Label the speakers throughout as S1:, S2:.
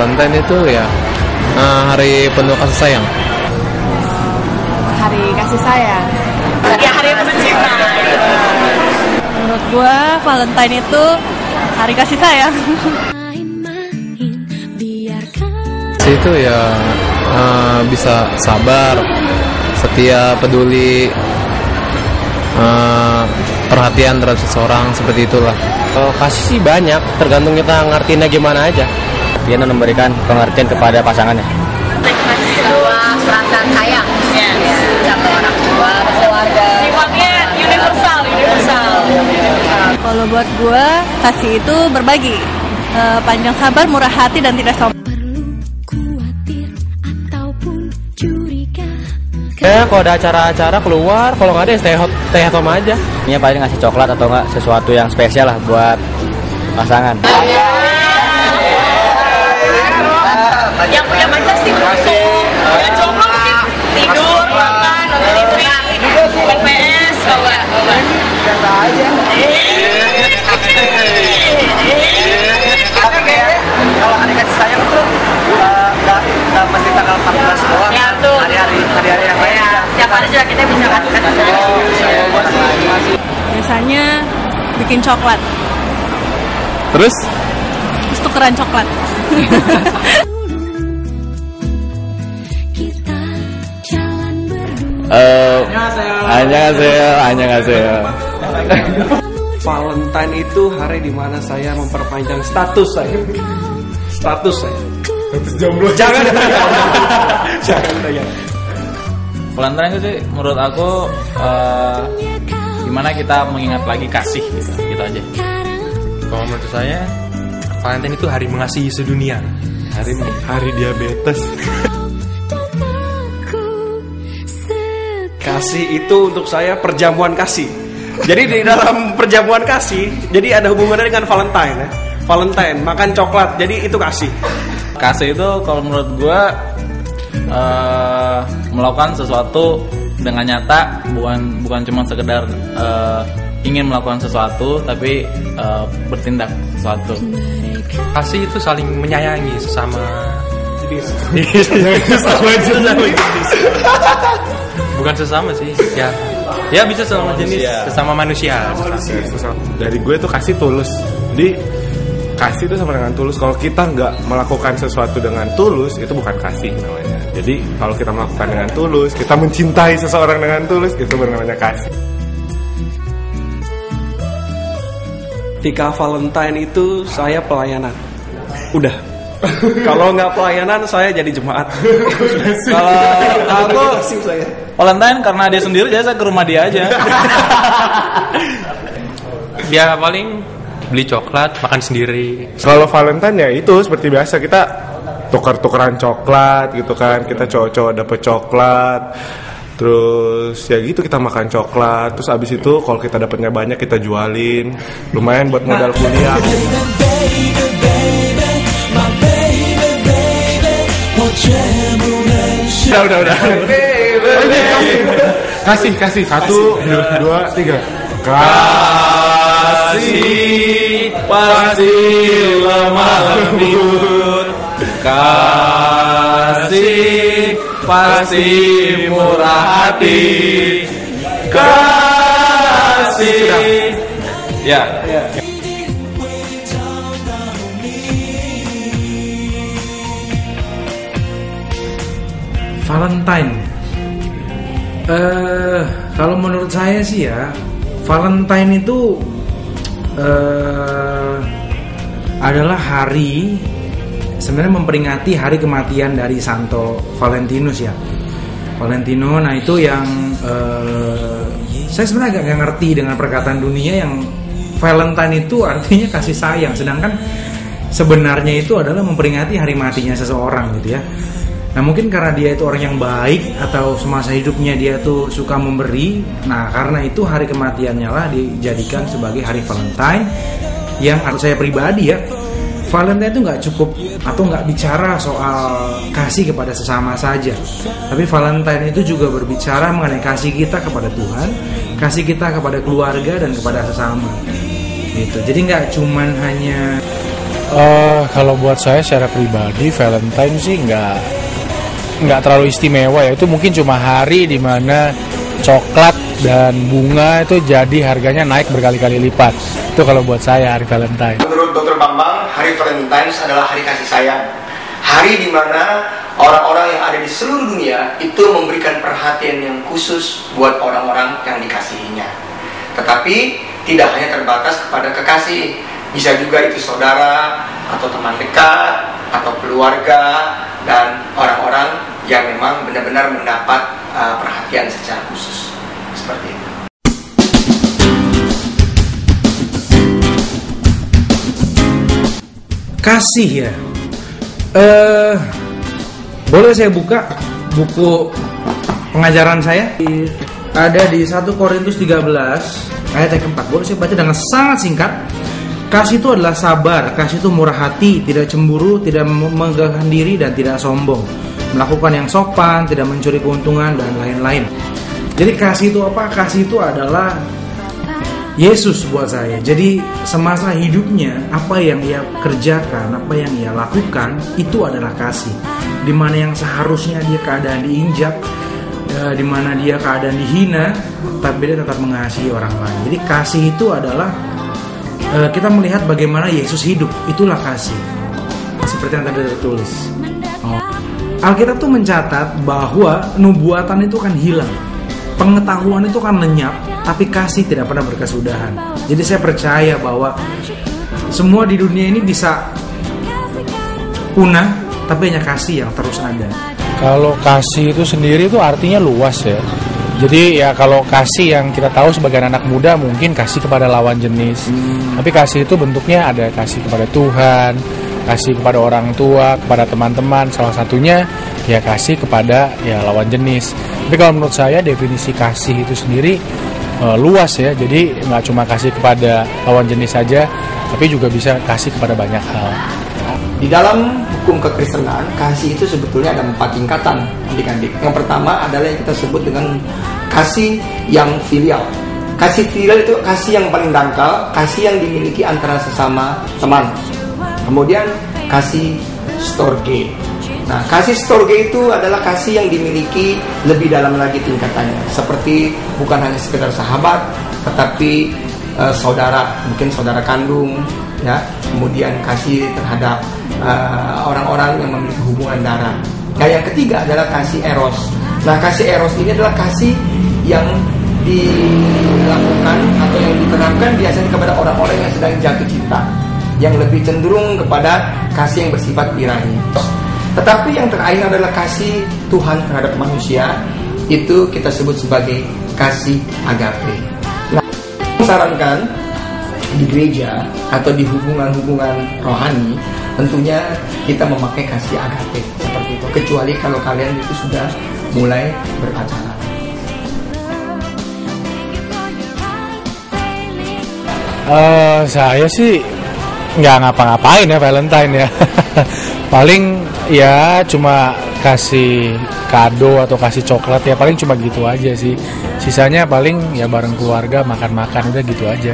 S1: Valentine itu ya hari penuh kasih sayang.
S2: Hari kasih sayang.
S3: Ya, hari penuh cinta.
S2: Menurut gue Valentine itu hari kasih sayang.
S1: Itu ya bisa sabar, setia, peduli, perhatian terhadap seseorang, seperti itulah.
S4: Kasih sih banyak, tergantung kita ngertiinnya gimana aja. Dia memberikan pengertian kepada pasangannya.
S3: Sebuah perasaan sayang sama orang tua, keluarga. Sifatnya universal.
S2: Kalau buat gue kasih itu berbagi, panjang sabar, murah hati dan tidak sombong.
S4: Kalau ada acara-acara keluar, kalau nggak ada stay at home aja. Ini paling ngasih coklat atau nggak sesuatu yang spesial lah buat pasangan.
S3: Yang punya pacar sih punya jomblo mungkin tidur, makan, nonton TV, main PS, coba. Biasa aja.
S4: Kalau hari kasih sayang itu nggak mesti tanggal 14 doang.
S3: Ya tuh.
S4: Hari-hari yang lain.
S3: Setiap hari juga kita bisa kasih sayang.
S2: Biasanya bikin coklat,
S1: Terus
S2: tukeran coklat.
S1: Annyeonghaseyo.
S5: Valentine itu hari dimana saya memperpanjang status saya. Status jomblo. Jangan tanya.
S6: Valentine itu sih menurut aku gimana kita mengingat lagi kasih gitu aja.
S7: Kalau menurut saya Valentine itu hari mengasihi sedunia. Hari diabetes.
S5: Kasih itu untuk saya perjamuan kasih. Jadi di dalam perjamuan kasih, jadi ada hubungannya dengan Valentine ya. Valentine makan coklat, jadi itu kasih.
S6: Kasih itu kalau menurut gue melakukan sesuatu dengan nyata, bukan cuma sekedar ingin melakukan sesuatu, tapi bertindak sesuatu.
S7: Kasih itu saling menyayangi sesama jenis. Bukan sesama sih, ya bisa sesama jenis, sesama manusia.
S8: Dari gue tuh kasih tulus. Jadi kasih itu sama dengan tulus. Kalau kita nggak melakukan sesuatu dengan tulus, itu bukan kasih namanya. Jadi kalau kita melakukan dengan tulus, kita mencintai seseorang dengan tulus, itu namanya kasih.
S5: Ketika Valentine itu saya pelayanan. Udah. Kalau nggak pelayanan saya jadi jemaat.
S6: Kalau aku Valentine karena dia sendiri, jadi saya ke rumah dia aja.
S7: Ya paling beli coklat, makan sendiri.
S8: Kalau Valentine ya itu seperti biasa, kita tukar-tukaran coklat gitu kan. Kita cowok-cowok dapet coklat. Terus ya gitu, kita makan coklat. Terus abis itu kalau kita dapatnya banyak, kita jualin. Lumayan buat modal kuliah. Udah. Kasih 1, 2, 3.
S6: Kasih pasti lemah lembut, kasih pasti murah hati, kasih. Ya.
S9: Valentine. Kalau menurut saya sih ya, Valentine itu adalah hari sebenarnya memperingati hari kematian dari Santo Valentinus ya. Valentino, nah itu yang saya sebenarnya agak nggak ngerti dengan perkataan dunia yang Valentine itu artinya kasih sayang, sedangkan sebenarnya itu adalah memperingati hari matinya seseorang gitu ya. Nah mungkin karena dia itu orang yang baik atau semasa hidupnya dia tuh suka memberi, nah karena itu hari kematiannya lah dijadikan sebagai hari Valentine. Yang menurut saya pribadi ya, Valentine itu nggak cukup atau nggak bicara soal kasih kepada sesama saja, tapi Valentine itu juga berbicara mengenai kasih kita kepada Tuhan, kasih kita kepada keluarga dan kepada sesama gitu. Jadi nggak cuman hanya
S10: Kalau buat saya secara pribadi Valentine sih nggak terlalu istimewa ya. Itu mungkin cuma hari di mana coklat dan bunga itu jadi harganya naik berkali-kali lipat. Itu kalau buat saya hari Valentine.
S11: Menurut Dr. Bambang, hari Valentine adalah hari kasih sayang. Hari di mana orang-orang yang ada di seluruh dunia itu memberikan perhatian yang khusus buat orang-orang yang dikasihinya. Tetapi tidak hanya terbatas kepada kekasih, bisa juga itu saudara atau teman dekat atau keluarga dan orang-orang yang memang benar-benar mendapat perhatian secara khusus seperti itu.
S9: Kasih ya. Boleh saya buka buku pengajaran saya? Ada di 1 Korintus 13 ayat yang keempat. Boleh saya baca dengan sangat singkat. Kasih itu adalah sabar, kasih itu murah hati, tidak cemburu, tidak menggagahkan diri dan tidak sombong, melakukan yang sopan, tidak mencuri keuntungan dan lain-lain. Jadi kasih itu apa? Kasih itu adalah Yesus buat saya. Jadi semasa hidupnya apa yang ia kerjakan, apa yang ia lakukan itu adalah kasih. Dimana yang seharusnya dia keadaan diinjak, dimana dia keadaan dihina, tapi dia tetap mengasihi orang lain. Jadi kasih itu adalah kita melihat bagaimana Yesus hidup, itulah kasih. Seperti yang tadi tertulis. Alkitab tuh mencatat bahwa nubuatan itu kan hilang, pengetahuan itu kan lenyap, tapi kasih tidak pernah berkesudahan. Jadi saya percaya bahwa semua di dunia ini bisa punah, tapi hanya kasih yang terus ada.
S10: Kalau kasih itu sendiri itu artinya luas ya. Jadi ya kalau kasih yang kita tahu sebagai anak muda mungkin kasih kepada lawan jenis. Tapi kasih itu bentuknya ada kasih kepada Tuhan, kasih kepada orang tua, kepada teman-teman. Salah satunya ya kasih kepada ya lawan jenis. Tapi kalau menurut saya definisi kasih itu sendiri luas ya. Jadi nggak cuma kasih kepada lawan jenis saja, tapi juga bisa kasih kepada banyak hal.
S11: Di dalam hukum kekristenan, kasih itu sebetulnya ada 4 tingkatan, adik-adik. Yang pertama adalah yang kita sebut dengan kasih yang filial. Kasih filial itu kasih yang paling dangkal, kasih yang dimiliki antara sesama teman. Kemudian kasih storge. Nah, kasih storge itu adalah kasih yang dimiliki lebih dalam lagi tingkatannya. Seperti bukan hanya sekedar sahabat, tetapi saudara, mungkin saudara kandung, ya. Kemudian kasih terhadap orang-orang yang memiliki hubungan darah. Nah, yang ketiga adalah kasih eros. Nah, kasih eros ini adalah kasih yang dilakukan atau yang diterapkan biasanya kepada orang-orang yang sedang jatuh cinta, yang lebih cenderung kepada kasih yang bersifat birahi. Tetapi yang terakhir adalah kasih Tuhan terhadap manusia, itu kita sebut sebagai kasih agape. Nah, saya sarankan di gereja atau di hubungan-hubungan rohani, tentunya kita memakai kasih agape seperti itu. Kecuali kalau kalian itu sudah mulai berpacaran.
S10: Saya sih nggak ngapa-ngapain ya Valentine ya. Paling ya cuma kasih kado atau kasih coklat ya, paling cuma gitu aja sih. Sisanya paling ya bareng keluarga makan-makan, udah gitu aja.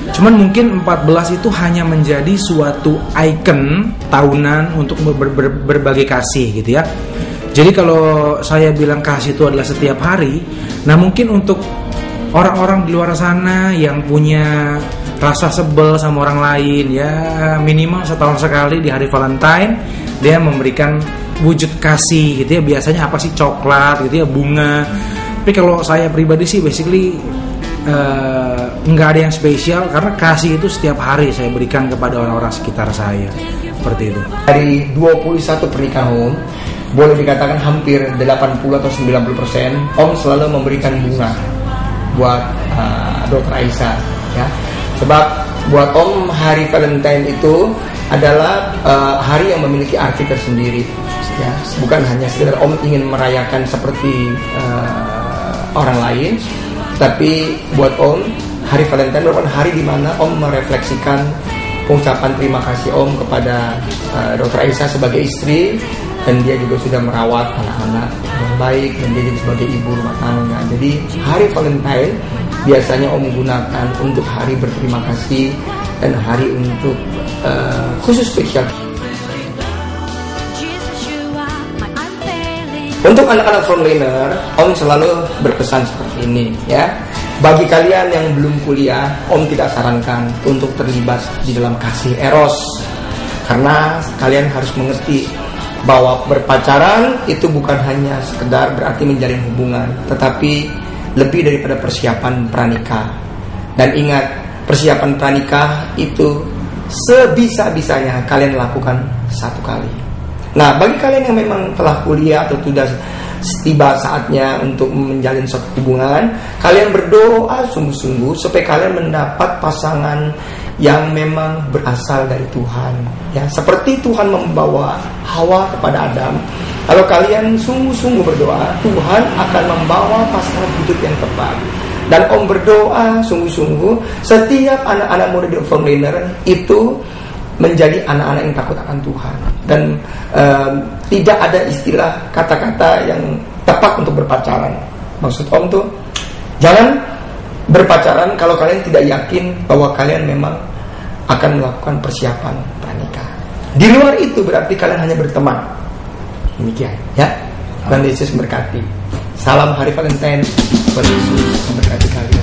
S9: Cuman mungkin 14 itu hanya menjadi suatu ikon tahunan untuk berbagi kasih gitu ya. Jadi kalau saya bilang kasih itu adalah setiap hari, nah mungkin untuk orang-orang di luar sana yang punya rasa sebel sama orang lain, ya minimal setahun sekali di hari Valentine dia memberikan wujud kasih gitu ya. Biasanya apa sih? Coklat gitu ya, bunga. Tapi kalau saya pribadi sih basically nggak ada yang spesial, karena kasih itu setiap hari saya berikan kepada orang-orang sekitar saya, seperti itu.
S11: Dari 21 pernikahan, boleh dikatakan hampir 80 atau 90% Om selalu memberikan bunga buat Dr. Aisyah, ya. Sebab buat Om hari Valentine itu adalah hari yang memiliki arti tersendiri, ya. Bukan hanya sekedar Om ingin merayakan seperti orang lain, tapi buat Om hari Valentine merupakan hari di mana Om merefleksikan pengucapan terima kasih Om kepada Dr. Aisyah sebagai istri, dan dia juga sudah merawat anak-anak yang baik, dan dia juga sebagai ibu rumah tangga. Jadi hari Valentine biasanya Om gunakan untuk hari berterima kasih dan hari untuk khusus spesial. Untuk anak-anak frontliner, Om selalu berpesan seperti ini ya. Bagi kalian yang belum kuliah, Om tidak sarankan untuk terlibat di dalam kasih eros, karena kalian harus mengerti bahwa berpacaran itu bukan hanya sekedar berarti menjalin hubungan, tetapi lebih daripada persiapan pranikah. Dan ingat, persiapan pranikah itu sebisa-bisanya kalian lakukan satu kali. Nah, bagi kalian yang memang telah kuliah atau sudah tiba saatnya untuk menjalin suatu hubungan, kalian berdoa sungguh-sungguh supaya kalian mendapat pasangan yang memang berasal dari Tuhan. Ya, seperti Tuhan membawa Hawa kepada Adam. Kalau kalian sungguh-sungguh berdoa, Tuhan akan membawa pasangan hidup yang tepat. Dan Om berdoa sungguh-sungguh setiap anak-anak muda di frontliner itu menjadi anak-anak yang takut akan Tuhan. Dan tidak ada istilah kata-kata yang tepat untuk berpacaran. Maksud Om tuh, jangan berpacaran kalau kalian tidak yakin bahwa kalian memang akan melakukan persiapan pranikah. Di luar itu berarti kalian hanya berteman. Demikian ya. Tuhan Yesus memberkati. Salam Hari Valentine. Tuhan Yesus memberkati kalian.